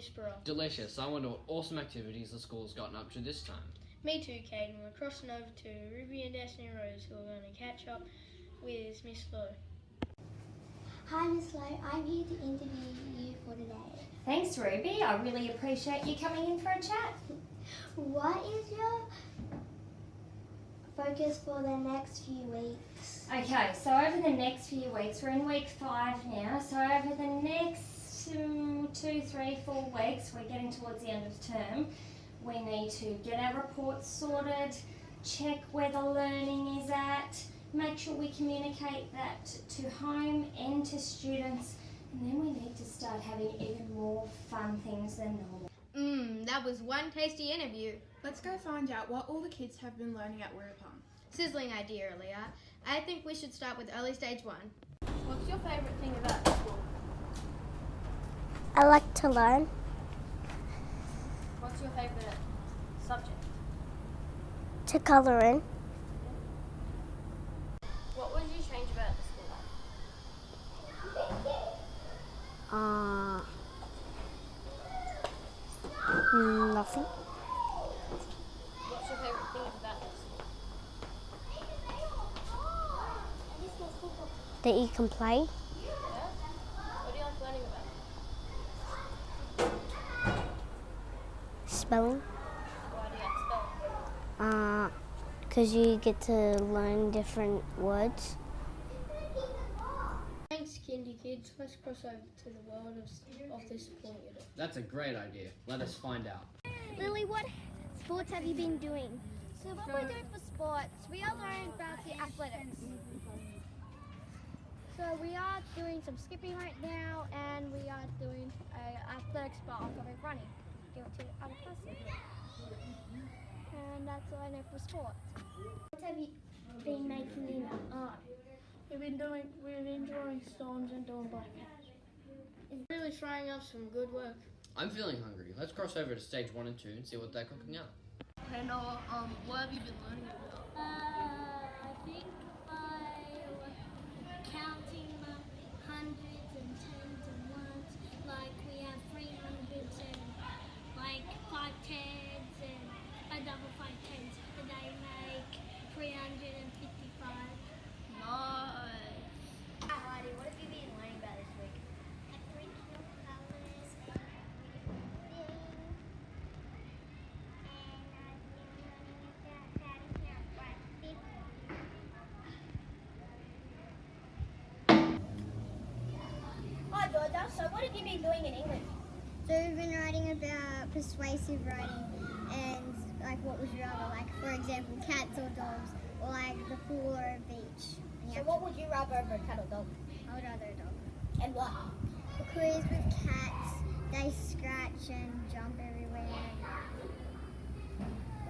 Whisperer. Delicious. I wonder what awesome activities the school's gotten up to this time. Me too, Caden. We're crossing over to Ruby and Destiny Rose, who are going to catch up with Miss Lowe. Hi Miss Lowe, I'm here to interview you for today. Thanks Ruby, I really appreciate you coming in for a chat. What is your focus for the next few weeks? Okay, so over the next few weeks, we're in week 5 now, so over the next 2, 3, 4 weeks, we're getting towards the end of term, we need to get our reports sorted, check where the learning is at, make sure we communicate that to home and to students, and then we need to start having even more fun things than normal. That was one tasty interview. Let's go find out what all the kids have been learning at Wiripaang. Sizzling idea, Leah. I think we should start with early stage 1. What's your favourite thing about school? I like to learn. What's your favourite subject? To colour in. What would you change about the school? Nothing. What's your favourite thing about the school? That you can play. Yeah? What do you like learning about? Spelling. Why do you like spelling? Because you get to learn different words. Thanks, Kindy Kids. Let's cross over to the world of this point unit. That's a great idea. Let us find out. Lily, what sports have you been doing? So what we're doing for sports, we are learning about the athletics. So we are doing some skipping right now, and we are doing an athletics bar for running. Give it to other person. And that's all I know for sports. What have you been making in art? We've been drawing storms and doing black hats. It's really trying out some good work. I'm feeling hungry. Let's cross over to stage 1 and 2 and see what they're cooking up. Hey Noah, what have you been learning about? I think by counting the hundreds and tens and ones, like we have 300s and like 5 tens and another 5 tens, and they make 355. Nice. Heidi, what have you been learning about this week? Hi Georgia, so what have you been doing in English? So we've been writing about persuasive writing and like what would you rather, like for example cats or dogs, or like the pool or a beach. So what would you rather over a cat or dog? I would rather a dog. And why? Because with cats, they scratch and jump everywhere.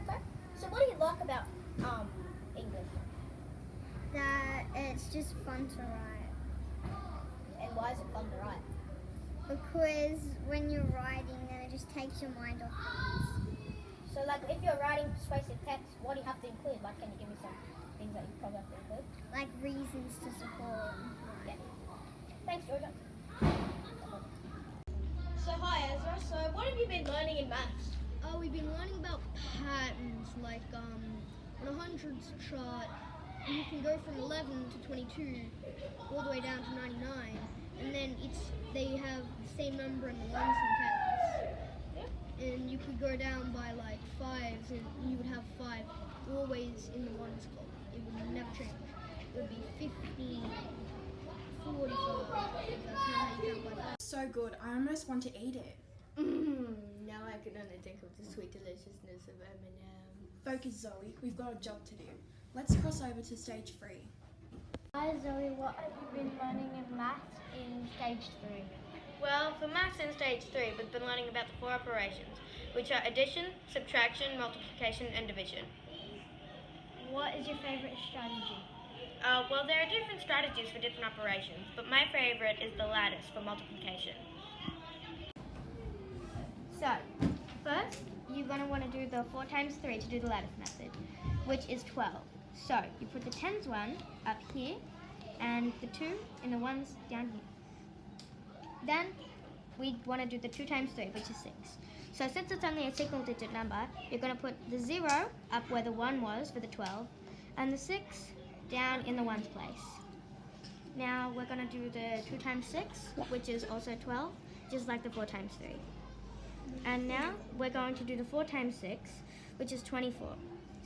Okay. So what do you like about English? That it's just fun to write. And why is it fun to write? Because when you're writing, then it just takes your mind off things. So like if you're writing persuasive text, what do you have to include? Like can you give me some things that you probably have to include? Like reasons to support. Yeah. Thanks, Georgia. So hi Ezra, so what have you been learning in maths? Oh, we've been learning about patterns, like on a hundreds chart, you can go from 11 to 22, all the way down to 99, and then they have the same number in the ones and tens. And you could go down by like 5s, and you would have 5 always in the ones column. It would never change. It would be 50, 45. That's not how you count by 5. So good, I almost want to eat it. Now I can only think of the sweet deliciousness of M&M. Focus Zoe, we've got a job to do. Let's cross over to stage 3. Hi Zoe, what have you been learning in maths in stage 3? Well, for maths in stage 3, we've been learning about the 4 operations, which are addition, subtraction, multiplication, and division. What is your favourite strategy? Well, there are different strategies for different operations, but my favorite is the lattice for multiplication. So, first, you're going to want to do the 4 times 3 to do the lattice method, which is 12. So, you put the tens one up here, and the 2 and the 1s down here. Then, we want to do the 2 times 3, which is 6. So since it's only a single digit number, you're going to put the 0 up where the 1 was for the 12, and the 6 down in the 1's place. Now we're going to do the 2 times 6, which is also 12, just like the 4 times 3. And now we're going to do the 4 times 6, which is 24.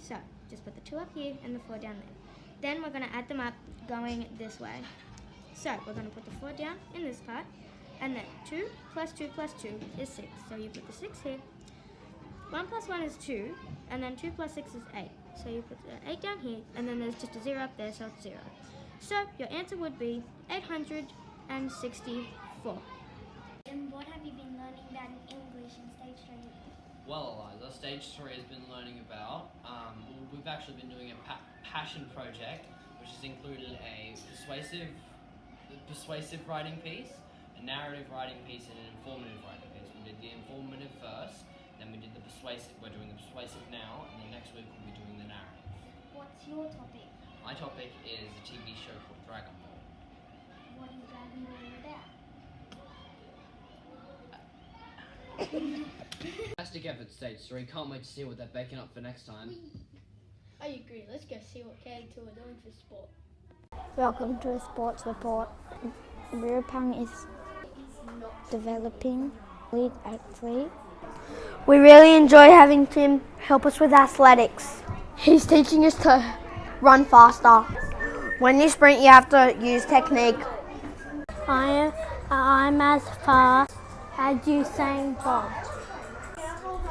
So just put the 2 up here and the 4 down there. Then we're going to add them up going this way. So we're going to put the 4 down in this part, and then 2 plus 2 plus 2 is 6. So you put the 6 here. 1 plus 1 is 2, and then 2 plus 6 is 8. So you put the 8 down here, and then there's just a 0 up there, so it's 0. So your answer would be 864. And what have you been learning about in English in stage 3? Well, Eliza, stage 3 has been learning about, we've actually been doing a passion project, which has included a persuasive writing piece, a narrative writing piece, and an informative writing piece. We did the informative first, then we did the persuasive. We're doing the persuasive now, and then next week we'll be doing the narrative. What's your topic? My topic is a TV show called Dragon Ball. What is Dragon Ball about? Fantastic effort, stage 3. Can't wait to see what they're baking up for next time. I agree. Let's go see what K2 are doing for sport. Welcome to a sports report. Wiripaang is developing lead athlete. We really enjoy having Tim help us with athletics. He's teaching us to run faster. When you sprint, you have to use technique. I'm as fast as Usain Bolt.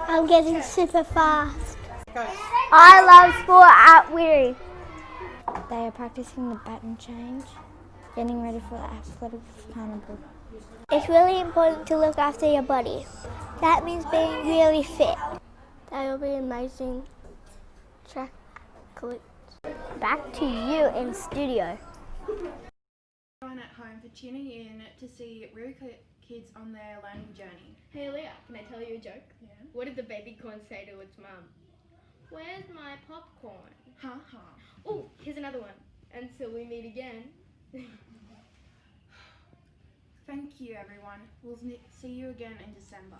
I'm getting super fast. I love sport at Wiri. They are practicing the baton change, getting ready for the athletics carnival. It's really important to look after your body. That means being really fit. They will be amazing track clips. Back to you in studio. Everyone at home for tuning in to see Wiripaang kids on their learning journey. Hey Leah, can I tell you a joke? Yeah. What did the baby corn say to its mum? Where's my popcorn? Ha ha. Oh, here's another one. Until we meet again. Thank you, everyone. We'll see you again in December.